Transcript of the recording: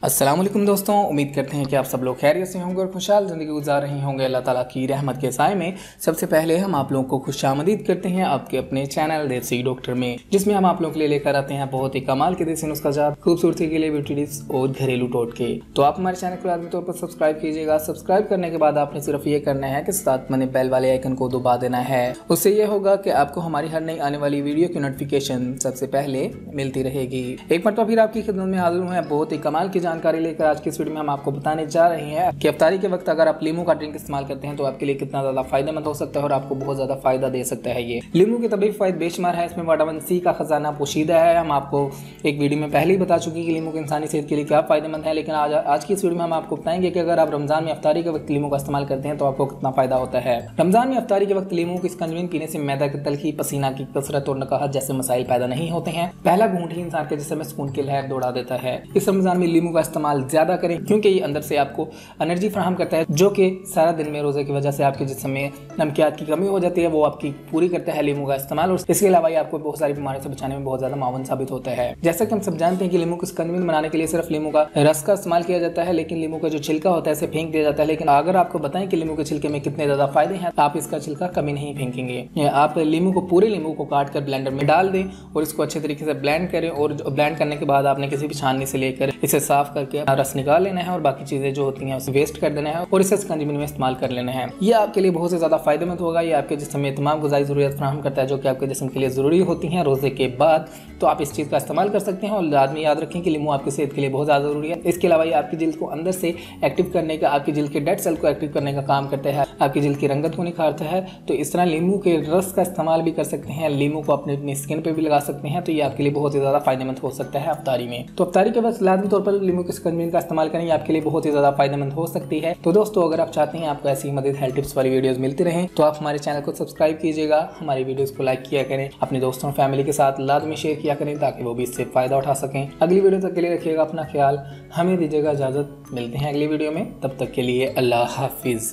अस्सलाम वालेकुम दोस्तों, उम्मीद करते हैं कि आप सब लोग खैरियत से होंगे और खुशहाल ज़िंदगी गुजार रहे होंगे अल्लाह ताला की रहमत के साए में। सबसे पहले हम आप लोगों को खुशामदीद करते हैं आपके अपने चैनल देसी डॉक्टर में, जिसमें हम आप लोगों के लिए लेकर आते हैं बहुत ही कमाल के देसी नुस्खा, खूबसूरती के लिए ब्यूटी टिप्स और घरेलू टोटके। तो आप हमारे चैनल को लाजमी तौर पर सब्सक्राइब कीजिएगा। सब्सक्राइब करने के बाद आपने सिर्फ ये करना है कि साथ में बेल वाले आइकन को दबा देना है। उससे ये होगा कि आपको हमारी हर नई आने वाली वीडियो की नोटिफिकेशन सबसे पहले मिलती रहेगी। एक मरतबा फिर आपकी खिदमत में हाजिर हुए हैं बहुत ही कमाल की जानकारी लेकर। आज इस वीडियो में हम आपको बताने जा रहे हैं कि इफ्तारी के वक्त अगर आप लीमू का ड्रिंक इस्तेमाल करते हैं तो आपके लिए कितना ज्यादा फायदेमंद हो सकता है और आपको बहुत ज्यादा फायदा दे सकता है। ये लीमू के तबीब फायदे बेशुमार है, इसमें विटामिन सी का खजाना पोशीदा है। हम आपको एक वीडियो में पहले ही बता चुके कि लीमू की इंसानी सेहत के लिए क्या फायदेमंद है, लेकिन आज की इस वीडियो में हम आपको बताएंगे कि अगर आप रमजान में इफ्तारी के वक्त लीमू का इस्तेमाल करते हैं तो आपको कितना फायदा होता है। रमजान में इफ्तारी के वक्त लीमू की स्कंजवीन पीने से मैदा की तलखी, पसीना की कसरत और नकाहत जैसे मसाइल पैदा नहीं होते हैं। पहला घूंट ही इंसान के जिस्म में सुकून की लहर दौड़ा देता है। इस रमजान में लीमू का इस्तेमाल ज्यादा करें क्योंकि ये अंदर से आपको एनर्जी फराहम करता है, जो कि सारा दिन में रोजे की वजह से आपके जिस्म में नमकियात की कमी हो जाती है, वो आपकी पूरी करता है लीमू का इस्तेमाल। और इसके अलावा ये आपको बहुत सारी बीमारियों से बचाने में बहुत ज्यादा मावन साबित होता है। जैसा कि हम सब जानते हैं कि लीमू को स्कंजवीन बनाने के लिए सिर्फ लीमू का रस का इस्तेमाल किया जाता है, लेकिन लीमू का जो छिलका होता है इसे फेंक दिया जाता है। लेकिन अगर आपको बताएं कि लीमू के छिलके में कितने ज्यादा फायदे हैं, आप इसका छिलका कभी नहीं फेंकेंगे। आप लीमू को पूरे लीमू को काट कर ब्लेंडर में डाल दें और इसको अच्छे तरीके से ब्लेंड करें। और ब्लेंड करने के बाद आपने किसी भी छाननी से लेकर इसे साफ करके रस निकाल लेना है और बाकी चीजें जो होती हैं उसे वेस्ट कर देना है और इसे स्कंजवीन में इस्तेमाल कर लेना है। ये आपके लिए बहुत से ज्यादा फायदेमंद होगा। ये आपके जिस्म में तमाम गुज़ाई ज़रूरियात फराहम करता है जो कि आपके जिस्म के लिए जरूरी होती हैं रोजे के बाद। तो आप इस चीज़ का इस्तेमाल कर सकते हैं और लाजमी याद रखें कि लीमू आपकी सेहत के लिए बहुत ज़्यादा जरूरी है। इसके अलावा ये आपकी जिल्द को अंदर से एक्टिव करने का, आपकी जिल्द के डेड सेल को एक्टिव करने का काम करता है, आपकी जिल्द की रंगत को निखारता है। तो इस तरह लीमू के रस का इस्तेमाल भी कर सकते हैं, लीमू को अपनी स्किन पर भी लगा सकते हैं। तो ये आपके लिए बहुत ही ज़्यादा फायदेमंद हो सकता है अफ्तारी में। तो अफ्तारी के वक्त लाजमी तौर पर लीमू के स्कंजवीन का इस्तेमाल करें, आपके लिए बहुत ही ज़्यादा फायदेमंद हो सकती है। तो दोस्तों, अगर आप चाहते हैं आपको ऐसी मदद हेल्थ टिप्स वाली वीडियोस मिलती रहें तो आप हमारे चैनल को सब्सक्राइब कीजिएगा, हमारी वीडियोस को लाइक किया करें, अपने दोस्तों फैमिली के साथ लाजमी शेयर किया करें ताकि वो भी इससे फायदा उठा सकें। अगली वीडियो तक के लिए रखिएगा अपना ख्याल, हमें दीजिएगा इजाजत। मिलते हैं अगली वीडियो में, तब तक के लिए अल्लाह हाफिज।